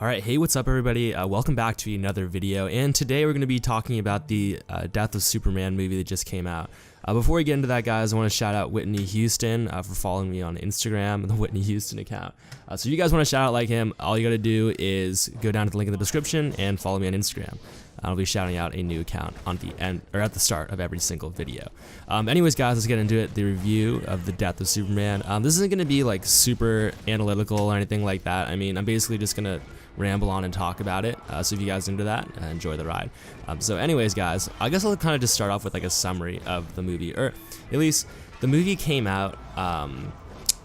Alright, hey, what's up everybody? Welcome back to another video, and today we're going to be talking about the Death of Superman movie that just came out. Before we get into that, guys, I want to shout out Whitney Houston for following me on Instagram, the Whitney Houston account. So if you guys want to shout out like him, all you got to do is go down to the link in the description and follow me on Instagram. I'll be shouting out a new account on the end, or at the start of every single video. Anyways, guys, let's get into it. The review of the Death of Superman. This isn't going to be like super analytical or anything like that. I mean, I'm basically just going to ramble on and talk about it. So if you guys are into that, enjoy the ride. So anyways, guys, I guess I'll kind of just start off with like a summary of the movie, or at least the movie came out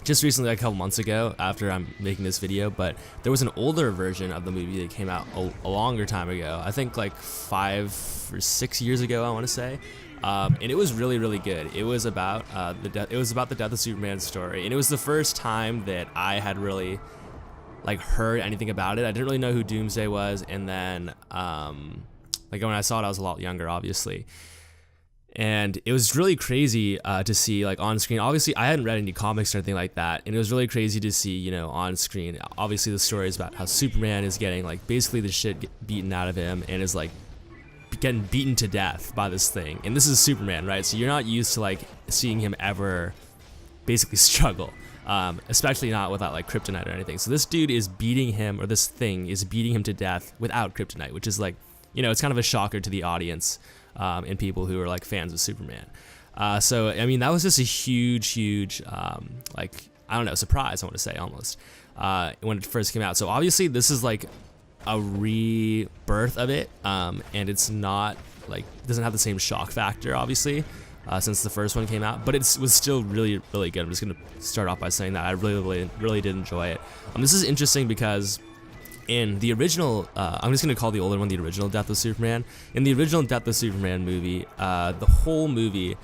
just recently, like a couple months ago after I'm making this video, but there was an older version of the movie that came out a longer time ago. I think like 5 or 6 years ago, I want to say. And it was really, really good. It was about the Death of Superman story, and it was the first time that I had really like heard anything about it. I didn't really know who Doomsday was, and then like when I saw it, I was a lot younger, obviously. And it was really crazy to see like on screen. Obviously, I hadn't read any comics or anything like that, and it was really crazy to see, you know, on screen. Obviously, the story is about how Superman is getting like basically the shit beaten out of him, and is like getting beaten to death by this thing. And this is Superman, right? So you're not used to like seeing him ever basically struggle. Especially not without like kryptonite or anything. So this dude is beating him, or this thing is beating him to death without kryptonite, which is like, you know, it's kind of a shocker to the audience and people who are like fans of Superman. So I mean, that was just a huge like, I don't know, surprise, I want to say, almost when it first came out. So obviously this is like a rebirth of it, and it's not like, doesn't have the same shock factor, obviously. Since the first one came out, but it was still really good. I'm just gonna start off by saying that I really did enjoy it. This is interesting because in the original, I'm just gonna call the older one the original Death of Superman. In the original Death of Superman movie, the whole movie,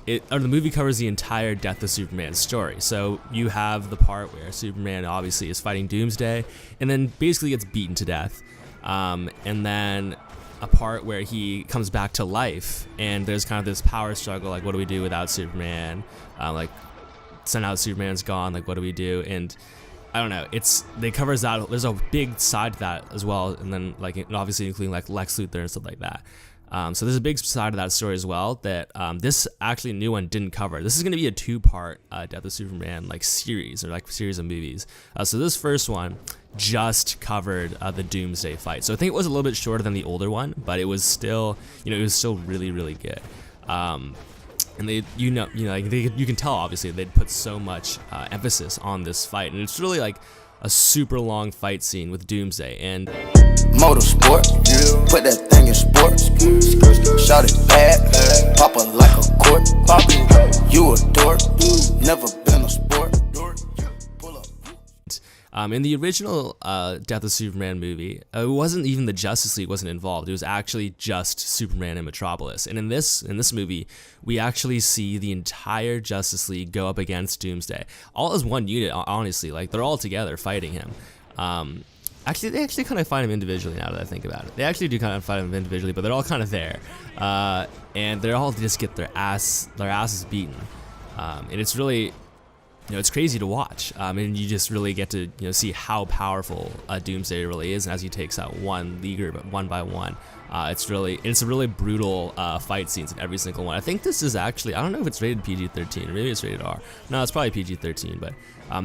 the movie covers the entire Death of Superman story. So you have the part where Superman obviously is fighting Doomsday, and then basically gets beaten to death, and then a part where he comes back to life, and there's kind of this power struggle, like what do we do without Superman, like send out Superman's gone, like what do we do? And I don't know, they covers that. There's a big side to that as well, and then like obviously including like Lex Luthor and stuff like that. So there's a big side of that story as well that this actually new one didn't cover. This is going to be a 2-part Death of Superman like series, or like series of movies. So this first one just covered the Doomsday fight. So I think it was a little bit shorter than the older one, but it was still, you know, it was still really good. And they, you can tell obviously they'd put so much emphasis on this fight, and it's really like a super long fight scene with Doomsday. And motorsport, put that thing in sports. Shout it bad, pop it like a court. You a dork, never been a sport. In the original Death of Superman movie, it wasn't even the Justice League wasn't involved. It was actually just Superman and Metropolis. And in this movie, we actually see the entire Justice League go up against Doomsday, all as one unit. Honestly, like they're all together fighting him. Actually, they actually kind of fight him individually. Now that I think about it, they actually do kind of fight him individually, but they're all kind of there, and they're all just get their asses beaten, and it's really, you know, it's crazy to watch, and you just really get to, you know, see how powerful Doomsday really is, and as he takes out one leaguer, but one by one, it's a really brutal fight scenes in every single one. I think this is actually, I don't know if it's rated PG-13 or maybe it's rated R. No, it's probably PG-13, but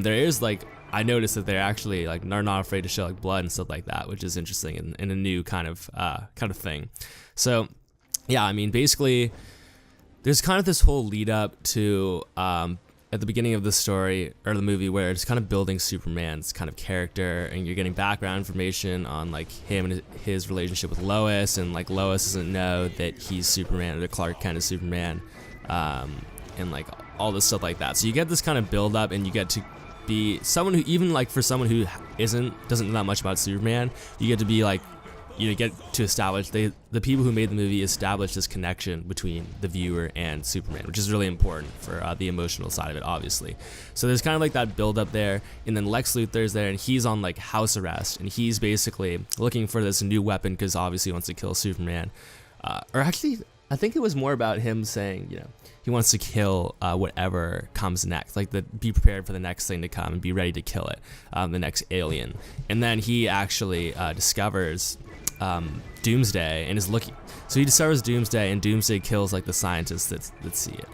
there is like, I noticed that they're actually like are not afraid to show like blood and stuff like that, which is interesting and a new kind of thing. So yeah, I mean, basically there's kind of this whole lead up to at the beginning of the story or the movie where it's kind of building Superman's kind of character, and you're getting background information on like him and his relationship with Lois, and like Lois doesn't know that he's Superman, or that Clark Kent is Superman, and like all this stuff like that. So you get this kind of build up, and you get to be someone who, even like for someone who doesn't know that much about Superman, you get to be like, you know, get to establish, the people who made the movie established this connection between the viewer and Superman, which is really important for the emotional side of it, obviously. So there's kind of like that build up there, and then Lex Luthor's there, and he's on like house arrest, and he's basically looking for this new weapon because obviously he wants to kill Superman, or actually I think it was more about him saying, you know, he wants to kill whatever comes next, like be prepared for the next thing to come and be ready to kill it, the next alien. And then he actually discovers Doomsday and is looking. So he discovers Doomsday, and Doomsday kills like the scientists that see it.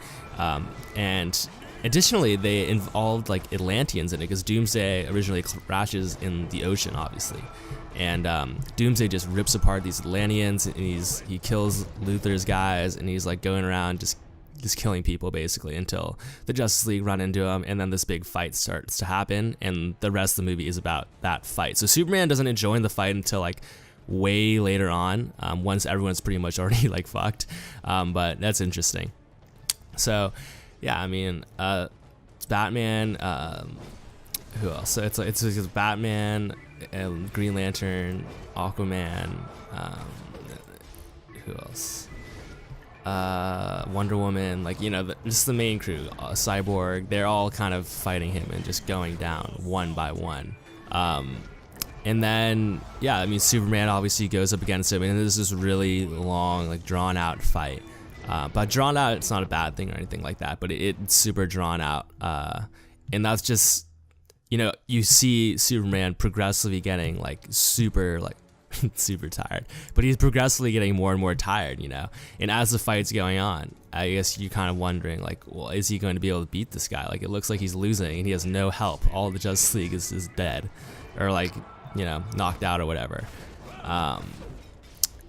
And additionally, they involved like Atlanteans in it, because Doomsday originally crashes in the ocean, obviously. And Doomsday just rips apart these Atlanteans, and he kills Luthor's guys, and he's like going around just killing people basically until the Justice League run into him, and then this big fight starts to happen, and the rest of the movie is about that fight. So Superman doesn't join the fight until like way later on, once everyone's pretty much already like fucked. But that's interesting. So yeah, I mean, it's Batman. Who else? So it's Batman, Green Lantern, Aquaman. Who else? Wonder Woman. Like, you know, just the main crew. Cyborg. They're all kind of fighting him and just going down one by one. And then, yeah, I mean, Superman obviously goes up against him, and this is this really long, like, drawn-out fight. But drawn out, it's not a bad thing or anything like that, but it's super drawn out. And that's just, you know, you see Superman progressively getting, like, super tired. But he's progressively getting more and more tired, you know? And as the fight's going on, I guess you're kind of wondering, like, well, is he going to be able to beat this guy? Like, it looks like he's losing, and he has no help. All the Justice League is dead. Or, like, you know, knocked out or whatever.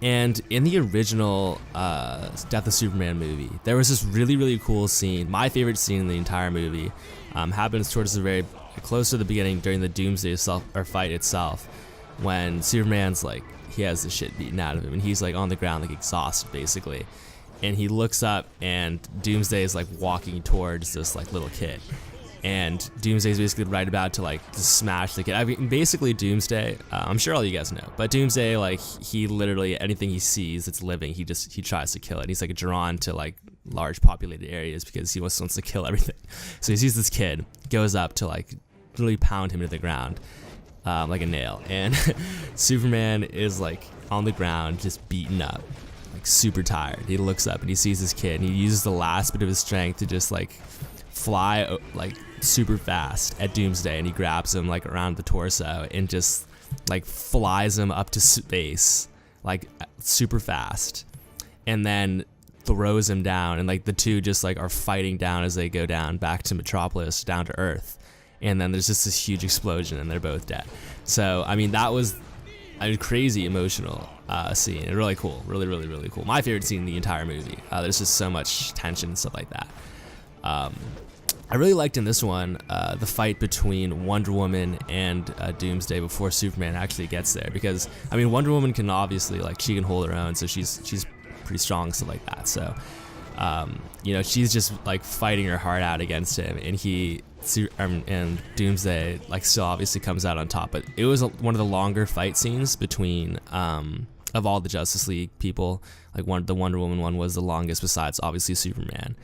And in the original Death of Superman movie, there was this really, really cool scene. My favorite scene in the entire movie happens towards the very close to the beginning during the Doomsday fight itself, when Superman's like, he has the shit beaten out of him, and he's like on the ground, like exhausted basically. And he looks up, and Doomsday is like walking towards this like little kid. And Doomsday's basically right about to like smash the kid. I mean, basically Doomsday, I'm sure all you guys know, but Doomsday, like, he literally, anything he sees that's living, he tries to kill it. He's like drawn to like large populated areas because he wants to kill everything. So he sees this kid, goes up to like literally pound him into the ground like a nail. And Superman is like on the ground, just beaten up, like super tired. He looks up and he sees this kid, and he uses the last bit of his strength to just like fly like super fast at Doomsday, and he grabs him like around the torso and just like flies him up to space like super fast, and then throws him down, and like the two just like are fighting down as they go down back to Metropolis, down to Earth, and then there's just this huge explosion and they're both dead. So I mean, that was a crazy emotional scene, and really cool, really cool. My favorite scene in the entire movie. There's just so much tension and stuff like that. I really liked in this one the fight between Wonder Woman and Doomsday before Superman actually gets there, because I mean, Wonder Woman can obviously, like, she can hold her own, so she's pretty strong and stuff like that. So you know, she's just like fighting her heart out against him, and Doomsday like still obviously comes out on top. But it was one of the longer fight scenes between of all the Justice League people. Like the Wonder Woman one was the longest, besides obviously Superman.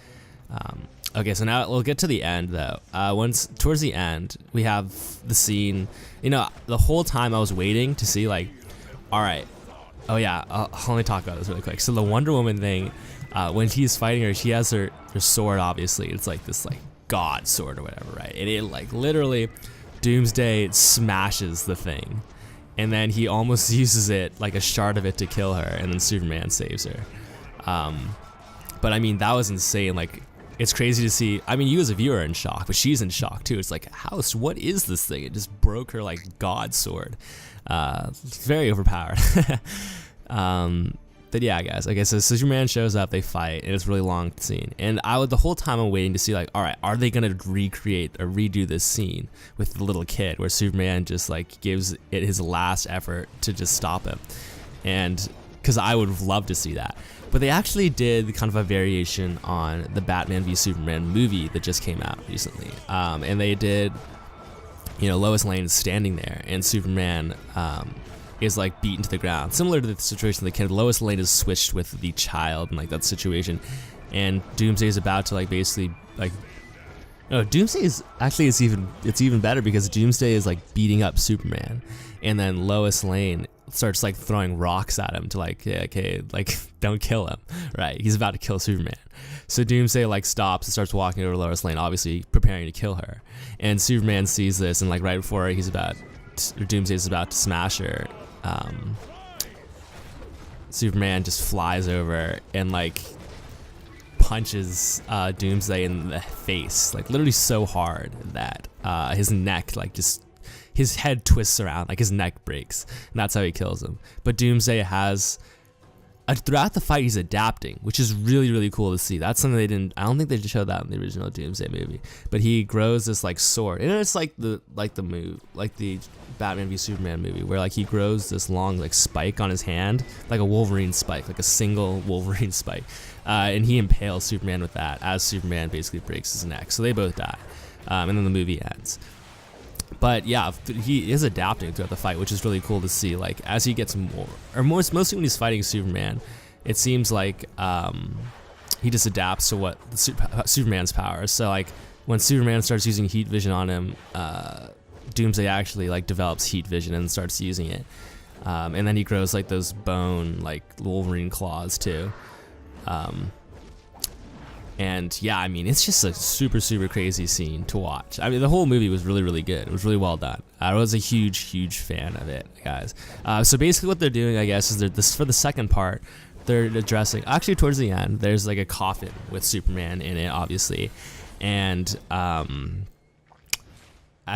Okay, so now we'll get to the end, though. Once towards the end, we have the scene. You know, the whole time I was waiting to see, like, all right, oh yeah, I'll only talk about this really quick. So the Wonder Woman thing, when he's fighting her, she has her sword. Obviously, it's like this like god sword or whatever, right? And it like literally, Doomsday smashes the thing, and then he almost uses it, like a shard of it, to kill her, and then Superman saves her. But I mean, that was insane. Like, it's crazy to see. I mean, you as a viewer are in shock, but she's in shock too. It's like, what is this thing? It just broke her like god sword. It's very overpowered. But yeah, guys. Okay, so Superman shows up, they fight, and it's a really long scene. And the whole time I'm waiting to see, like, all right, are they gonna recreate or redo this scene with the little kid, where Superman just like gives it his last effort to just stop him? And because I would love to see that. But they actually did kind of a variation on the Batman v Superman movie that just came out recently. And they did, you know, Lois Lane is standing there, and Superman is like beaten to the ground. Similar to the situation of the kid, Lois Lane is switched with the child in like that situation. And Doomsday is about to like basically like, no, Doomsday is actually, it's even better, because Doomsday is like beating up Superman. And then Lois Lane starts like throwing rocks at him to like, yeah, okay, like don't kill him, right? He's about to kill Superman. So Doomsday like stops and starts walking over Lois Lane, obviously preparing to kill her. And Superman sees this, and like right before Doomsday's about to smash her, Superman just flies over and like punches Doomsday in the face, like literally so hard that his neck, like just his head twists around, like his neck breaks, and that's how he kills him. But Doomsday has throughout the fight, he's adapting, which is really, really cool to see. That's something I don't think they showed that in the original Doomsday movie. But he grows this like sword, and it's like the Batman v Superman movie, where like he grows this long like spike on his hand, like a Wolverine spike, like a single Wolverine spike, and he impales Superman with that as Superman basically breaks his neck. So they both die, and then the movie ends. But yeah, he is adapting throughout the fight, which is really cool to see. Like as he gets more, or mostly when he's fighting Superman, it seems like he just adapts to what Superman's powers. So like when Superman starts using heat vision on him, Doomsday actually like develops heat vision and starts using it, and then he grows like those bone like Wolverine claws too. And yeah, I mean, it's just a super, super crazy scene to watch. I mean, the whole movie was really, really good. It was really well done. I was a huge, huge fan of it, guys. So basically what they're doing, I guess, is for the second part, they're addressing, actually towards the end, there's like a coffin with Superman in it, obviously. And at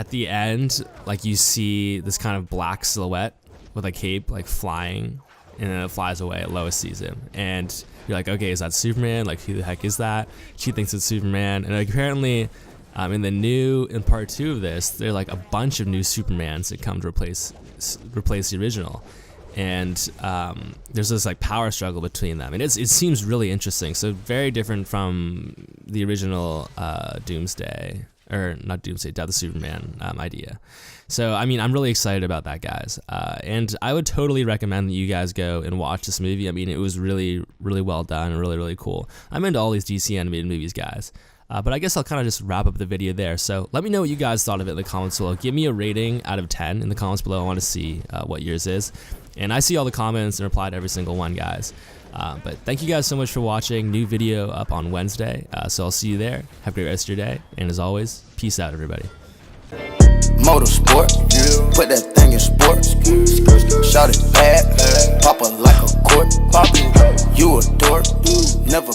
the end, like you see this kind of black silhouette with a cape like flying, and then it flies away. Lois sees him, and you're like, okay, is that Superman? Like, who the heck is that? She thinks it's Superman, and like, apparently, in part 2 of this, there are like a bunch of new Supermans that come to replace the original, and there's this like power struggle between them, and it seems really interesting. So very different from the original Doomsday, or not Doomsday, Death of Superman idea. So, I mean, I'm really excited about that, guys. And I would totally recommend that you guys go and watch this movie. I mean, it was really, really well done and really, really cool. I'm into all these DC animated movies, guys. But I guess I'll kind of just wrap up the video there. So let me know what you guys thought of it in the comments below. Give me a rating out of 10 in the comments below. I want to see what yours is. And I see all the comments and reply to every single one, guys. But thank you guys so much for watching. New video up on Wednesday. So I'll see you there. Have a great rest of your day. And as always, peace out, everybody. Motorsport, put that thing in sports. Shout it bad, pop it like a court. You a dork, never